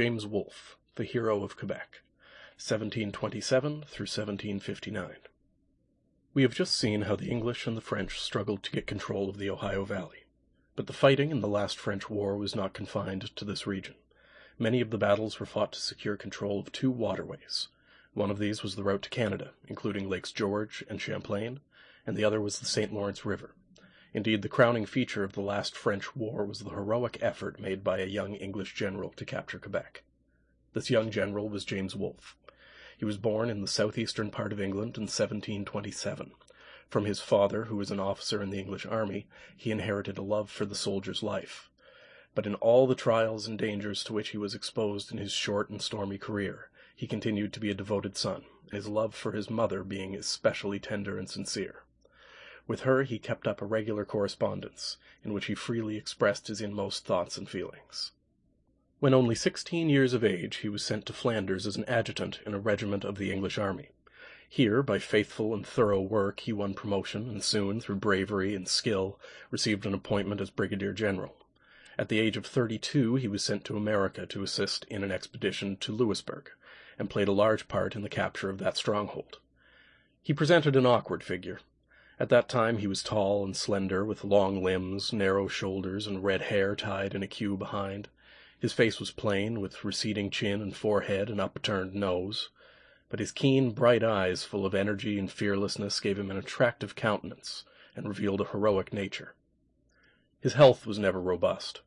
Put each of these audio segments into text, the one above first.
James Wolfe, the hero of Quebec, 1727 through 1759. We have just seen how the English and the French struggled to get control of the Ohio Valley. But the fighting in the last French war was not confined to this region. Many of the battles were fought to secure control of two waterways. One of these was the route to Canada, including Lakes George and Champlain, and the other was the St. Lawrence River. Indeed, the crowning feature of the last French war was the heroic effort made by a young English general to capture Quebec. This young general was James Wolfe. He was born in the southeastern part of England in 1727. From his father, who was an officer in the English army, he inherited a love for the soldier's life. But in all the trials and dangers to which he was exposed in his short and stormy career, he continued to be a devoted son, his love for his mother being especially tender and sincere. With her he kept up a regular correspondence, in which he freely expressed his inmost thoughts and feelings. When only 16 years of age, he was sent to Flanders as an adjutant in a regiment of the English army. Here, by faithful and thorough work, he won promotion, and soon, through bravery and skill, received an appointment as brigadier general. At the age of 32, he was sent to America to assist in an expedition to Louisbourg, and played a large part in the capture of that stronghold. He presented an awkward figure. At that time he was tall and slender, with long limbs, narrow shoulders, and red hair tied in a queue behind. His face was plain, with receding chin and forehead and upturned nose, but his keen, bright eyes, full of energy and fearlessness, gave him an attractive countenance and revealed a heroic nature. His health was never robust.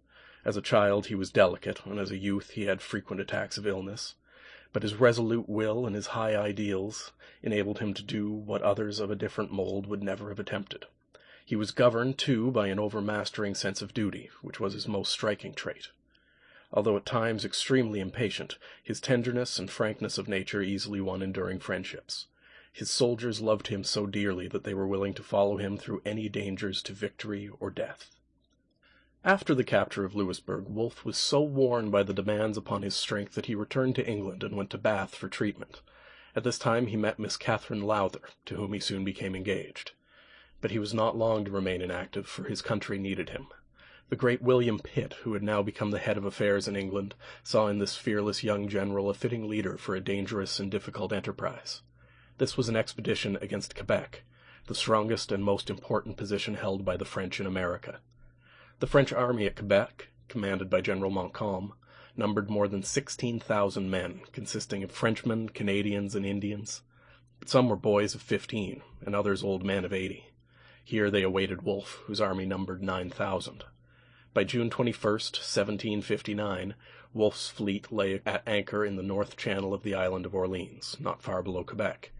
As a child he was delicate, and as a youth he had frequent attacks of illness. But his resolute will and his high ideals enabled him to do what others of a different mold would never have attempted. He was governed, too, by an overmastering sense of duty, which was his most striking trait. Although at times extremely impatient, his tenderness and frankness of nature easily won enduring friendships. His soldiers loved him so dearly that they were willing to follow him through any dangers to victory or death. After the capture of Louisbourg, Wolfe was so worn by the demands upon his strength that he returned to England and went to Bath for treatment. At this time he met Miss Catherine Lowther, to whom he soon became engaged. But he was not long to remain inactive, for his country needed him. The great William Pitt, who had now become the head of affairs in England, saw in this fearless young general a fitting leader for a dangerous and difficult enterprise. This was an expedition against Quebec, the strongest and most important position held by the French in America. The French army at Quebec, commanded by General Montcalm, numbered more than 16,000 men, consisting of Frenchmen, Canadians, and Indians. But some were boys of 15, and others old men of 80. Here they awaited Wolfe, whose army numbered 9,000. By June 21st, 1759, Wolfe's fleet lay at anchor in the north channel of the island of Orleans, not far below Quebec.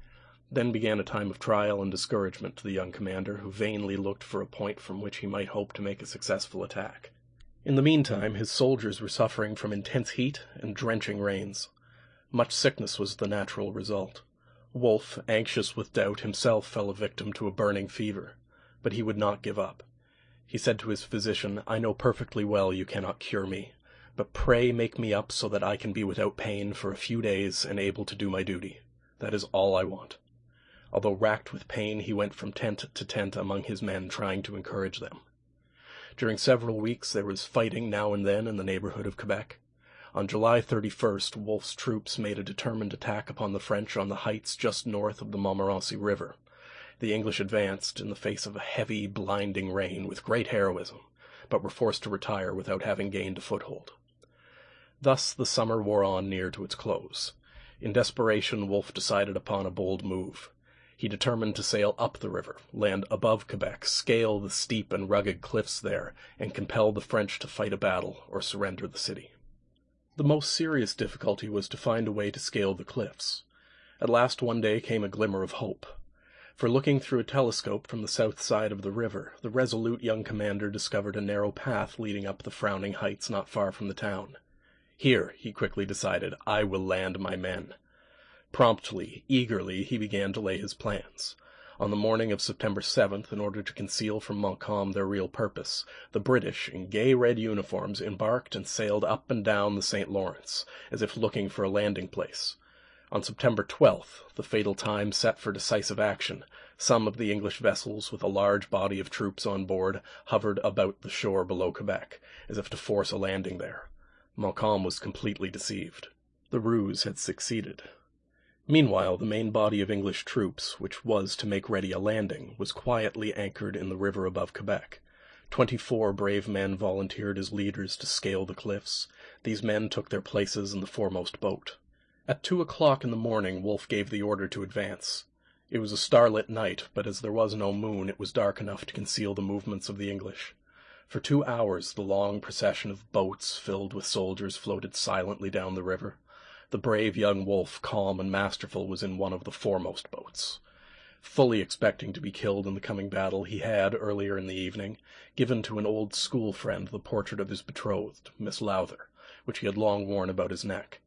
Then began a time of trial and discouragement to the young commander, who vainly looked for a point from which he might hope to make a successful attack. In the meantime, his soldiers were suffering from intense heat and drenching rains. Much sickness was the natural result. Wolfe, anxious with doubt, himself fell a victim to a burning fever, but he would not give up. He said to his physician, "I know perfectly well you cannot cure me, but pray make me up so that I can be without pain for a few days and able to do my duty. That is all I want." Although racked with pain, he went from tent to tent among his men, trying to encourage them. During several weeks there was fighting now and then in the neighborhood of Quebec. On July 31st, Wolfe's troops made a determined attack upon the French on the heights just north of the Montmorency River. The English advanced in the face of a heavy, blinding rain with great heroism, but were forced to retire without having gained a foothold. Thus the summer wore on near to its close. In desperation, Wolfe decided upon a bold move. He determined to sail up the river, land above Quebec, scale the steep and rugged cliffs there, and compel the French to fight a battle or surrender the city. The most serious difficulty was to find a way to scale the cliffs. At last one day came a glimmer of hope. For looking through a telescope from the south side of the river, the resolute young commander discovered a narrow path leading up the frowning heights not far from the town. Here, he quickly decided, I will land my men. Promptly, eagerly, he began to lay his plans. On the morning of September 7th, in order to conceal from Montcalm their real purpose, the British, in gay red uniforms, embarked and sailed up and down the St. Lawrence, as if looking for a landing place. On September 12th, the fatal time set for decisive action, some of the English vessels, with a large body of troops on board, hovered about the shore below Quebec, as if to force a landing there. Montcalm was completely deceived. The ruse had succeeded. Meanwhile, the main body of English troops, which was to make ready a landing, was quietly anchored in the river above Quebec. 24 brave men volunteered as leaders to scale the cliffs. These men took their places in the foremost boat. At 2 o'clock in the morning, Wolfe gave the order to advance. It was a starlit night, but as there was no moon, it was dark enough to conceal the movements of the English. For 2 hours, the long procession of boats filled with soldiers floated silently down the river. The brave young Wolfe, calm and masterful, was in one of the foremost boats. Fully expecting to be killed in the coming battle, he had, earlier in the evening, given to an old school friend the portrait of his betrothed, Miss Lowther, which he had long worn about his neck.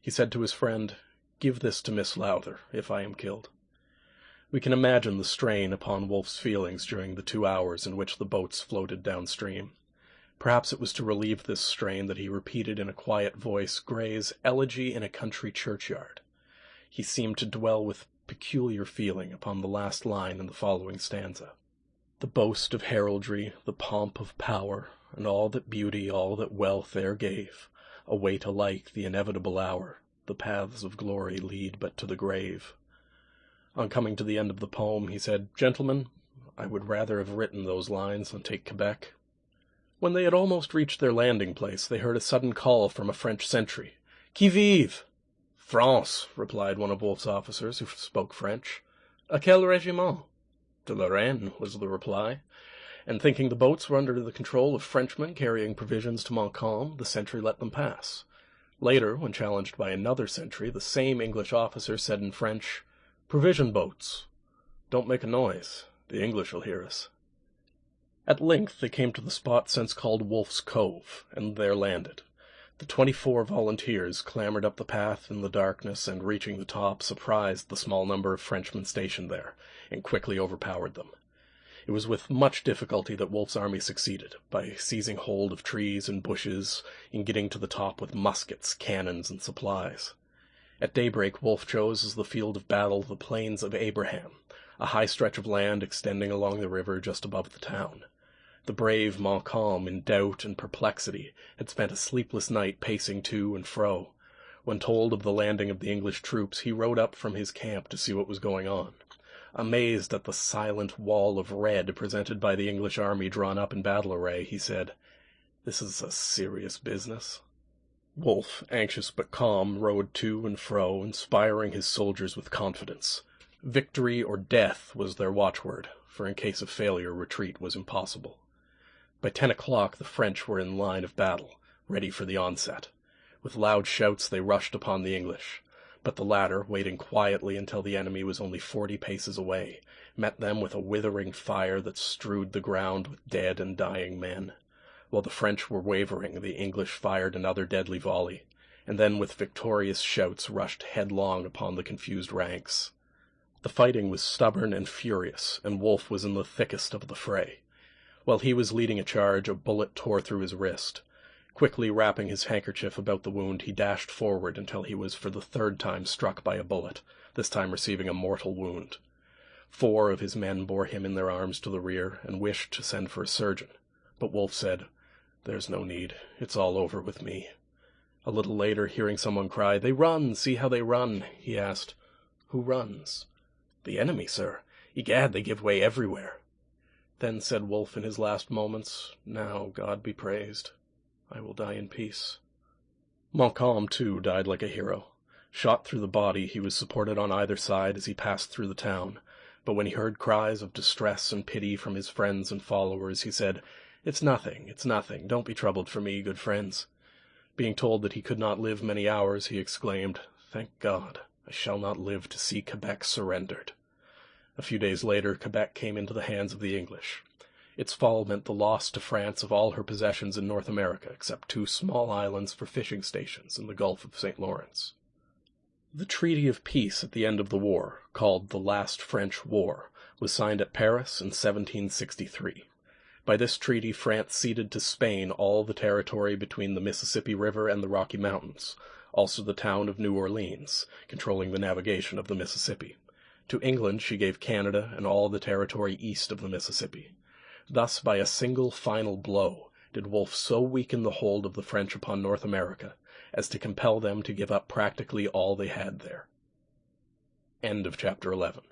He said to his friend, "Give this to Miss Lowther, if I am killed." We can imagine the strain upon Wolfe's feelings during the 2 hours in which the boats floated downstream. Perhaps it was to relieve this strain that he repeated in a quiet voice Gray's Elegy in a Country Churchyard. He seemed to dwell with peculiar feeling upon the last line in the following stanza. The boast of heraldry, the pomp of power, and all that beauty, all that wealth e'er gave, await alike the inevitable hour. The paths of glory lead but to the grave. On coming to the end of the poem, he said, "Gentlemen, I would rather have written those lines than take Quebec." When they had almost reached their landing place, they heard a sudden call from a French sentry. "Qui vive?" "France," replied one of Wolfe's officers, who spoke French. "A quel régiment?" "De Lorraine," was the reply. And thinking the boats were under the control of Frenchmen carrying provisions to Montcalm, the sentry let them pass. Later, when challenged by another sentry, the same English officer said in French, "Provision boats. Don't make a noise. The English will hear us." At length they came to the spot since called Wolfe's Cove, and there landed. The 24 volunteers clambered up the path in the darkness, and reaching the top, surprised the small number of Frenchmen stationed there, and quickly overpowered them. It was with much difficulty that Wolfe's army succeeded, by seizing hold of trees and bushes, in getting to the top with muskets, cannons, and supplies. At daybreak, Wolfe chose as the field of battle the Plains of Abraham, a high stretch of land extending along the river just above the town. The brave Montcalm, in doubt and perplexity, had spent a sleepless night pacing to and fro. When told of the landing of the English troops, he rode up from his camp to see what was going on. Amazed at the silent wall of red presented by the English army drawn up in battle array, he said, "This is a serious business." Wolfe, anxious but calm, rode to and fro, inspiring his soldiers with confidence. Victory or death was their watchword, for in case of failure, retreat was impossible. By 10 o'clock the French were in line of battle, ready for the onset. With loud shouts they rushed upon the English, but the latter, waiting quietly until the enemy was only 40 paces away, met them with a withering fire that strewed the ground with dead and dying men. While the French were wavering, the English fired another deadly volley, and then with victorious shouts rushed headlong upon the confused ranks. The fighting was stubborn and furious, and Wolfe was in the thickest of the fray. While he was leading a charge, a bullet tore through his wrist. Quickly wrapping his handkerchief about the wound, he dashed forward until he was for the 3rd time struck by a bullet, this time receiving a mortal wound. 4 of his men bore him in their arms to the rear, and wished to send for a surgeon. But Wolfe said, "There's no need. It's all over with me." A little later, hearing someone cry, "They run! See how they run!" he asked, "Who runs?" "The enemy, sir. Egad, they give way everywhere." Then said Wolfe in his last moments, "Now God be praised. I will die in peace." Montcalm, too, died like a hero. Shot through the body, he was supported on either side as he passed through the town. But when he heard cries of distress and pity from his friends and followers, he said, "It's nothing, it's nothing. Don't be troubled for me, good friends." Being told that he could not live many hours, he exclaimed, "Thank God, I shall not live to see Quebec surrendered." A few days later, Quebec came into the hands of the English. Its fall meant the loss to France of all her possessions in North America, except 2 small islands for fishing stations in the Gulf of St. Lawrence. The Treaty of Peace at the end of the war, called the Last French War, was signed at Paris in 1763. By this treaty, France ceded to Spain all the territory between the Mississippi River and the Rocky Mountains, also the town of New Orleans, controlling the navigation of the Mississippi. To England she gave Canada and all the territory east of the Mississippi. Thus, by a single final blow, did Wolfe so weaken the hold of the French upon North America as to compel them to give up practically all they had there. End of chapter 11.